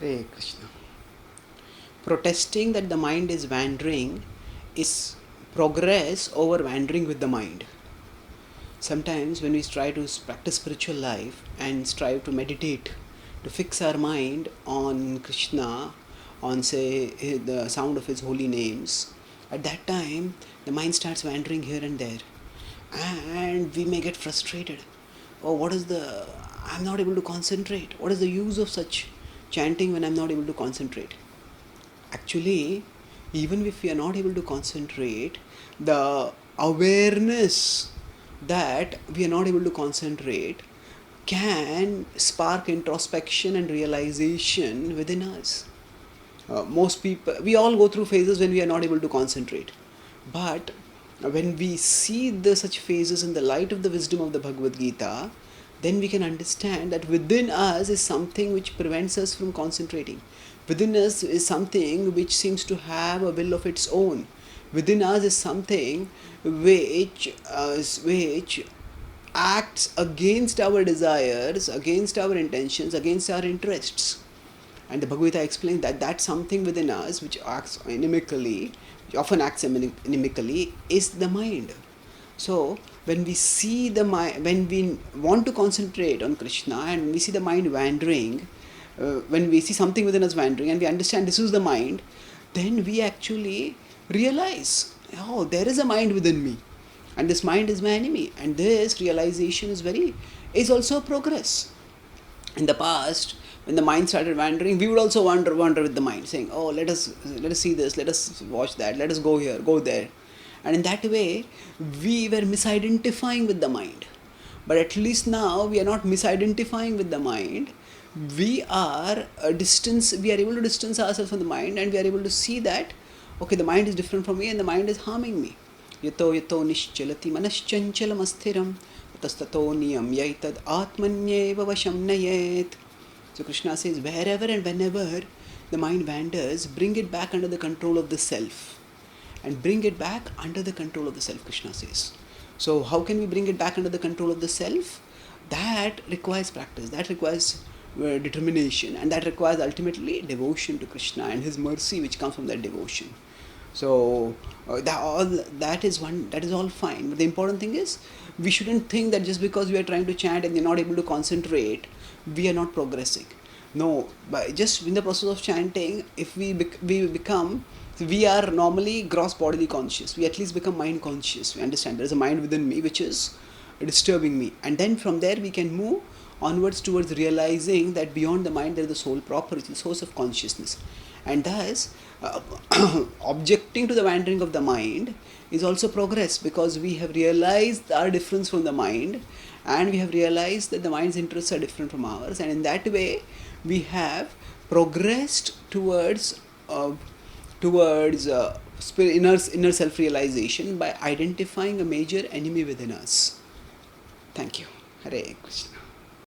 Hare Krishna. Protesting that the mind is wandering is progress over wandering with the mind. Sometimes when we try to practice spiritual life and strive to meditate, to fix our mind on Krishna, on say the sound of his holy names, at that time the mind starts wandering here and there, and we may get frustrated. Oh, I'm not able to concentrate. What is the use of such chanting when I'm not able to concentrate? Actually, even if we are not able to concentrate, the awareness that we are not able to concentrate can spark introspection and realization within us. Most people, we all go through phases when we are not able to concentrate, but when we see such phases in the light of the wisdom of the Bhagavad Gita, then we can understand that within us is something which prevents us from concentrating. Within us is something which seems to have a will of its own. Within us is something which acts against our desires, against our intentions, against our interests. And the Bhagavad Gita explains that that's something within us which acts inimically, which often acts inimically, is the mind. So when we see the mind, when we want to concentrate on Krishna and we see the mind wandering, when we see something within us wandering and we understand this is the mind, then we actually realize, oh, there is a mind within me, and this mind is my enemy. And this realization is also a progress. In the past, when the mind started wandering, we would also wander with the mind, saying, oh, let us see this, let us watch that, let us go here, go there. And in that way, we were misidentifying with the mind. But at least now we are not misidentifying with the mind. We are able to distance ourselves from the mind, and we are able to see that, okay, the mind is different from me and the mind is harming me. Yato nischalati manaschanchalam asthiram tastato niyam yaitad atmanyeva vasham nayet. So Krishna says, wherever and whenever the mind wanders, bring it back under the control of the self. And bring it back under the control of the self, Krishna says. So how can we bring it back under the control of the self? That requires practice, that requires determination, and that requires ultimately devotion to Krishna and his mercy which comes from that devotion. So that is all fine. But the important thing is, we shouldn't think that just because we are trying to chant and we are not able to concentrate, we are not progressing. No, but just in the process of chanting, if we are normally gross bodily conscious. We at least become mind conscious. We understand there is a mind within me which is disturbing me. And then from there we can move onwards towards realizing that beyond the mind there is the soul proper, which is the source of consciousness. And thus, objecting to the wandering of the mind is also progress, because we have realized our difference from the mind, and we have realized that the mind's interests are different from ours. And in that way, we have progressed towards inner self-realization by identifying a major enemy within us. Thank you. Hare Krishna.